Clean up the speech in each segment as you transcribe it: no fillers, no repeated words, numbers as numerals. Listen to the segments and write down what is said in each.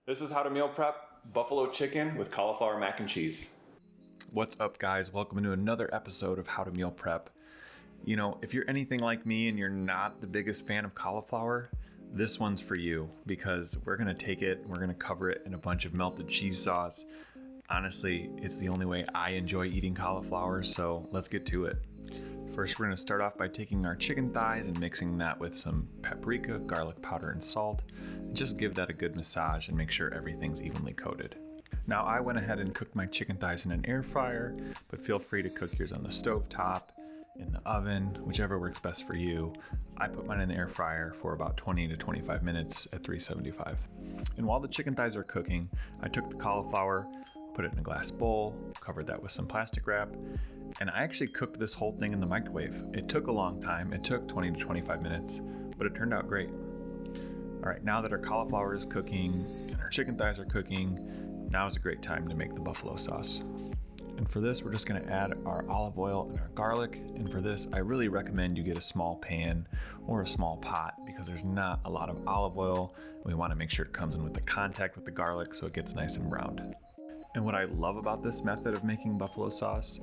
This is how to meal prep buffalo chicken with cauliflower mac and cheese. What's up, guys? Welcome to another episode of How to Meal Prep. You know, if you're anything like me and you're not the biggest fan of cauliflower, this one's for you because we're gonna take it and we're gonna cover it in a bunch of melted cheese sauce. Honestly, it's the only way I enjoy eating cauliflower, so let's get to it. First, we're gonna start off by taking our chicken thighs and mixing that with some paprika, garlic powder, and salt. And just give that a good massage and make sure everything's evenly coated. Now, I went ahead and cooked my chicken thighs in an air fryer, but feel free to cook yours on the stove top, in the oven, whichever works best for you. I put mine in the air fryer for about 20 to 25 minutes at 375. And while the chicken thighs are cooking, I took the cauliflower, put it in a glass bowl, covered that with some plastic wrap, and I actually cooked this whole thing in the microwave. It took a long time. It took 20 to 25 minutes, but it turned out great. All right, now that our cauliflower is cooking and our chicken thighs are cooking, now is a great time to make the buffalo sauce. And for this, we're just gonna add our olive oil and our garlic. And for this, I really recommend you get a small pan or a small pot because there's not a lot of olive oil. We wanna make sure it comes in with the contact with the garlic so it gets nice and browned. And what I love about this method of making buffalo sauce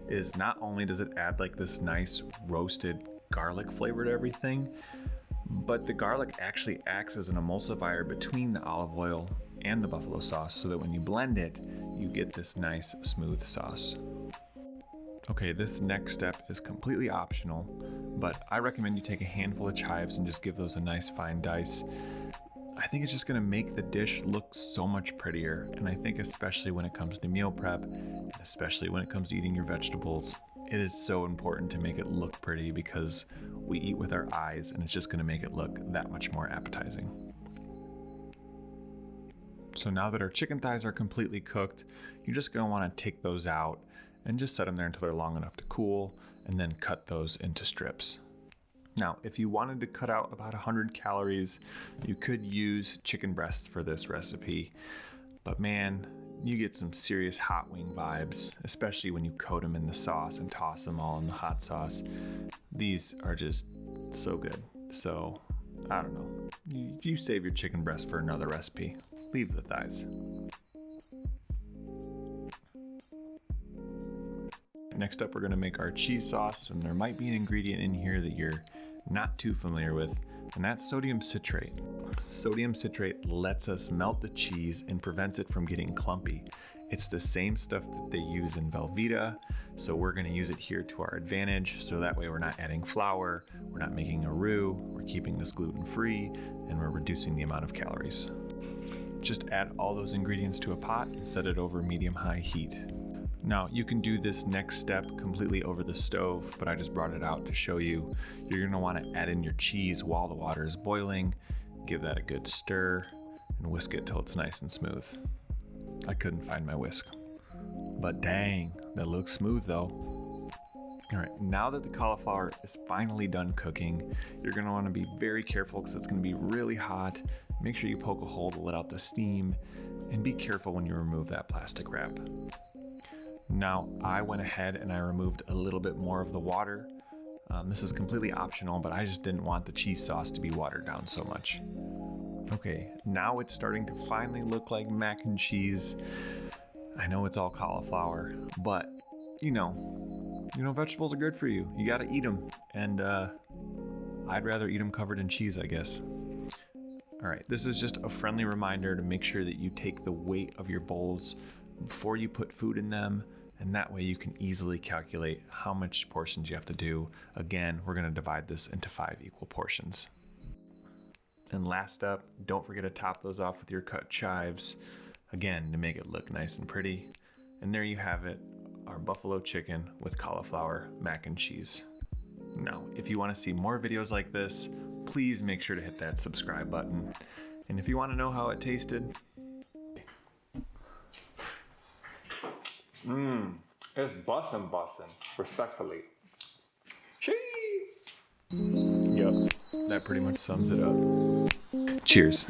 is not only does it add like this nice roasted garlic flavor to everything, but the garlic actually acts as an emulsifier between the olive oil and the buffalo sauce so that when you blend it, you get this nice smooth sauce. Okay, this next step is completely optional, but I recommend you take a handful of chives and just give those a nice fine dice. I think it's just gonna make the dish look so much prettier. And I think especially when it comes to meal prep, and especially when it comes to eating your vegetables, it is so important to make it look pretty because we eat with our eyes and it's just gonna make it look that much more appetizing. So now that our chicken thighs are completely cooked, you're just gonna wanna take those out and just set them there until they're long enough to cool and then cut those into strips. Now, if you wanted to cut out about 100 calories, you could use chicken breasts for this recipe. But man, you get some serious hot wing vibes, especially when you coat them in the sauce and toss them all in the hot sauce. These are just so good. So, I don't know. You save your chicken breast for another recipe. Leave the thighs. Next up, we're gonna make our cheese sauce, and there might be an ingredient in here that you're not too familiar with, and that's sodium citrate. Sodium citrate lets us melt the cheese and prevents it from getting clumpy. It's the same stuff that they use in Velveeta, so we're gonna use it here to our advantage, so that way we're not adding flour, we're not making a roux, we're keeping this gluten-free, and we're reducing the amount of calories. Just add all those ingredients to a pot and set it over medium-high heat. Now, you can do this next step completely over the stove, but I just brought it out to show you. You're gonna wanna add in your cheese while the water is boiling, give that a good stir, and whisk it till it's nice and smooth. I couldn't find my whisk, but dang, that looks smooth though. All right, now that the cauliflower is finally done cooking, you're gonna wanna be very careful because it's gonna be really hot. Make sure you poke a hole to let out the steam, and be careful when you remove that plastic wrap. Now, I went ahead and I removed a little bit more of the water. This is completely optional, but I just didn't want the cheese sauce to be watered down so much. Okay, now it's starting to finally look like mac and cheese. I know it's all cauliflower, but you know, vegetables are good for you. You gotta eat them, and I'd rather eat them covered in cheese, I guess. All right, this is just a friendly reminder to make sure that you take the weight of your bowls before you put food in them, and that way you can easily calculate how much portions you have to do. Again, we're gonna divide this into 5 equal portions. And last up, don't forget to top those off with your cut chives, again, to make it look nice and pretty. And there you have it, our buffalo chicken with cauliflower mac and cheese. Now, if you wanna see more videos like this, please make sure to hit that subscribe button. And if you wanna know how it tasted, It's bussin', respectfully. yep, that pretty much sums it up. Cheers.